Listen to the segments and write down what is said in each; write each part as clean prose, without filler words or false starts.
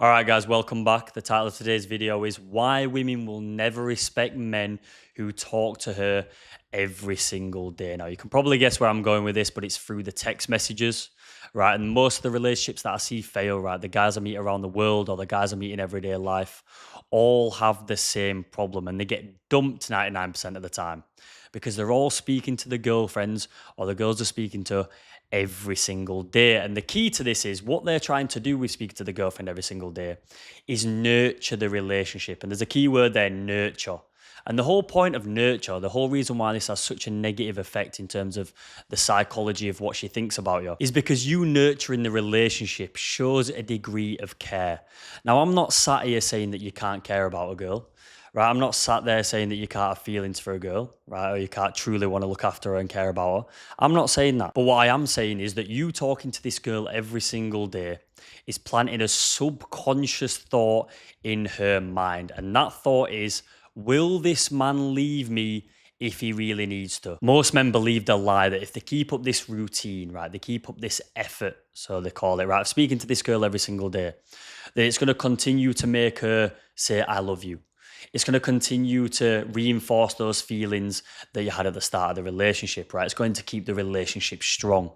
All right, guys, welcome back. The title of today's video is Why Women Will Never Respect Men Who Talk to Her Every Single Day. Now, you can probably guess where I'm going with this, but it's through the text messages, right? And most of the relationships that I see fail, right? The guys I meet around the world or the guys I meet in everyday life all have the same problem and they get dumped 99% of the time because they're all speaking to the girlfriends or the girls are speaking to every single day. And the key to this is what they're trying to do with speaking to the girlfriend every single day is nurture the relationship. And there's a key word there, nurture. And the whole point of nurture, the whole reason why this has such a negative effect in terms of the psychology of what she thinks about you is because you nurturing the relationship shows a degree of care. Now, I'm not sat here saying that you can't care about a girl. Right, I'm not sat there saying that you can't have feelings for a girl, right, or you can't truly want to look after her and care about her. I'm not saying that. But what I am saying is that you talking to this girl every single day is planting a subconscious thought in her mind. And that thought is, will this man leave me if he really needs to? Most men believe the lie that if they keep up this routine, right, they keep up this effort, so they call it, right, speaking to this girl every single day, that it's going to continue to make her say, I love you. It's going to continue to reinforce those feelings that you had at the start of the relationship, right? It's going to keep the relationship strong.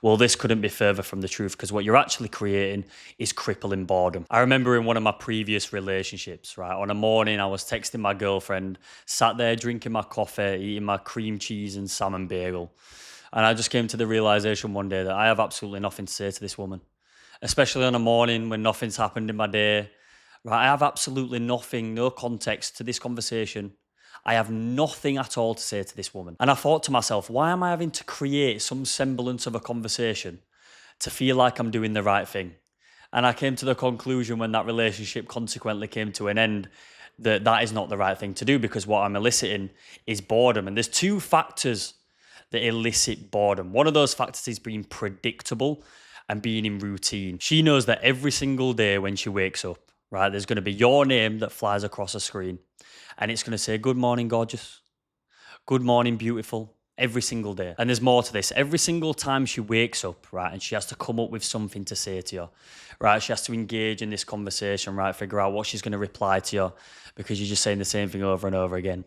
Well, this couldn't be further from the truth because what you're actually creating is crippling boredom. I remember in one of my previous relationships, right? On a morning, I was texting my girlfriend, sat there drinking my coffee, eating my cream cheese and salmon bagel. And I just came to the realization one day that I have absolutely nothing to say to this woman, especially on a morning when nothing's happened in my day. Right, I have absolutely nothing, no context to this conversation. I have nothing at all to say to this woman. And I thought to myself, why am I having to create some semblance of a conversation to feel like I'm doing the right thing? And I came to the conclusion when that relationship consequently came to an end that that is not the right thing to do because what I'm eliciting is boredom. And there's two factors that elicit boredom. One of those factors is being predictable and being in routine. She knows that every single day when she wakes up, right, there's going to be your name that flies across a screen and it's going to say, good morning, gorgeous. Good morning, beautiful. Every single day. And there's more to this. Every single time she wakes up, right, and she has to come up with something to say to you, right? She has to engage in this conversation, right? Figure out what she's going to reply to you because you're just saying the same thing over and over again.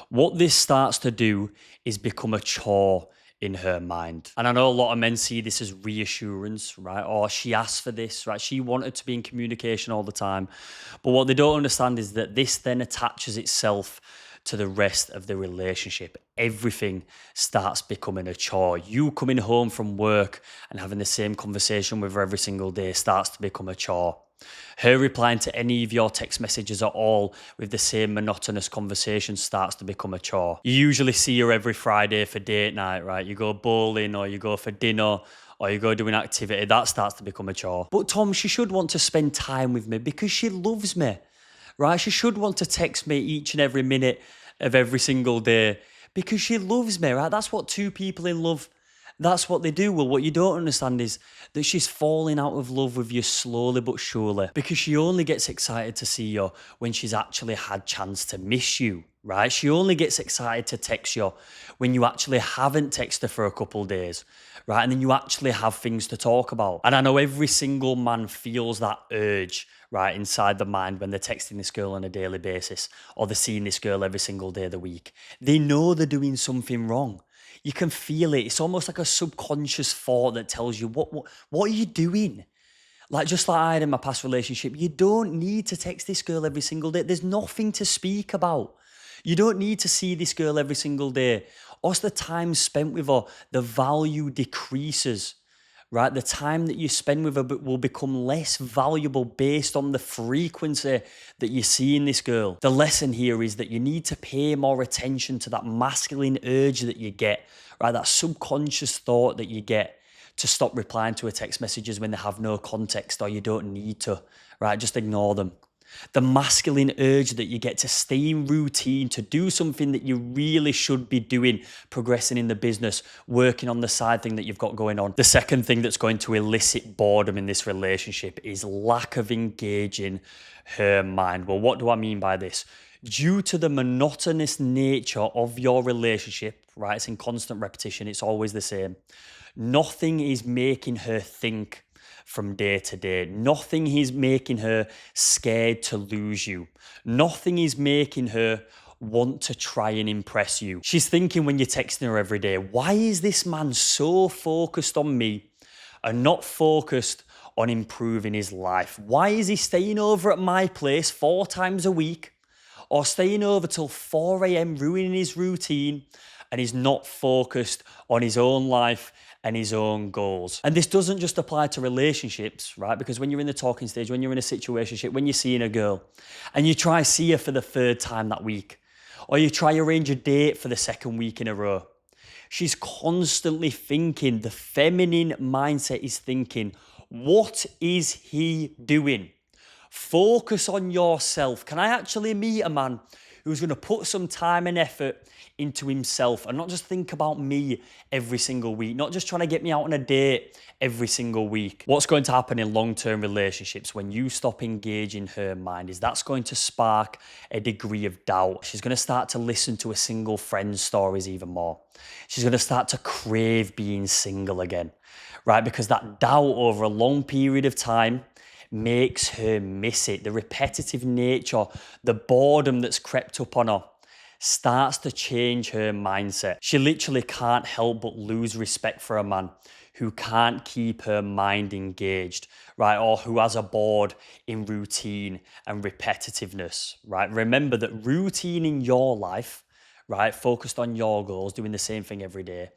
What this starts to do is become a chore in her mind. And I know a lot of men see this as reassurance, right? Or she asked for this, right? She wanted to be in communication all the time. But what they don't understand is that this then attaches itself to the rest of the relationship. Everything starts becoming a chore. You coming home from work and having the same conversation with her every single day starts to become a chore. Her replying to any of your text messages at all with the same monotonous conversation starts to become a chore. You usually see her every Friday for date night, right? You go bowling or you go for dinner or you go do an activity. That starts to become a chore. But Tom, she should want to spend time with me because she loves me, right? She should want to text me each and every minute of every single day because she loves me, right? That's what two people in love, that's what they do. Well, what you don't understand is that she's falling out of love with you slowly but surely because she only gets excited to see you when she's actually had chance to miss you, right? She only gets excited to text you when you actually haven't texted her for a couple of days, right? And then you actually have things to talk about. And I know every single man feels that urge, right, inside the mind when they're texting this girl on a daily basis or they're seeing this girl every single day of the week. They know they're doing something wrong. You can feel it. It's almost like a subconscious thought that tells you, what are you doing? Like just like I had in my past relationship, you don't need to text this girl every single day. There's nothing to speak about. You don't need to see this girl every single day. As the time spent with her, the value decreases, right? The time that you spend with her will become less valuable based on the frequency that you see in this girl. The lesson here is that you need to pay more attention to that masculine urge that you get, right? That subconscious thought that you get to stop replying to her text messages when they have no context or you don't need to, right? Just ignore them. The masculine urge that you get to stay in routine, to do something that you really should be doing, progressing in the business, working on the side thing that you've got going on. The second thing that's going to elicit boredom in this relationship is lack of engaging her mind. Well, what do I mean by this? Due to the monotonous nature of your relationship, right? It's in constant repetition. It's always the same. Nothing is making her think from day to day. Nothing is making her scared to lose you. Nothing is making her want to try and impress you. She's thinking when you're texting her every day, why is this man so focused on me and not focused on improving his life? Why is he staying over at my place 4 times a week or staying over till 4 a.m. ruining his routine, and he's not focused on his own life and his own goals? And this doesn't just apply to relationships, right? Because when you're in the talking stage, when you're in a situationship, when you're seeing a girl and you try see her for the 3rd time that week, or you try arrange a date for the 2nd week in a row, she's constantly thinking, the feminine mindset is thinking, what is he doing? Focus on yourself. Can I actually meet a man who's going to put some time and effort into himself and not just think about me every single week, not just trying to get me out on a date every single week? What's going to happen in long-term relationships when you stop engaging her mind is that's going to spark a degree of doubt. She's going to start to listen to a single friend's stories even more. She's going to start to crave being single again, right? Because that doubt over a long period of time makes her miss it. The repetitive nature, the boredom that's crept up on her starts to change her mindset. She literally can't help but lose respect for a man who can't keep her mind engaged, right? Or who has a bored in routine and repetitiveness, right? Remember that routine in your life, right, focused on your goals, doing the same thing every day,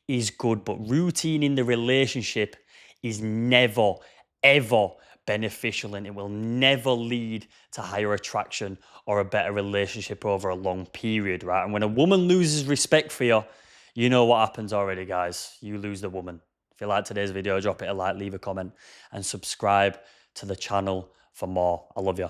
is good, but routine in the relationship is never, ever beneficial, and it will never lead to higher attraction or a better relationship over a long period, right? And when a woman loses respect for you, you know what happens already, guys. You lose the woman. If you like today's video, drop it a like, leave a comment, and subscribe to the channel for more. I love you.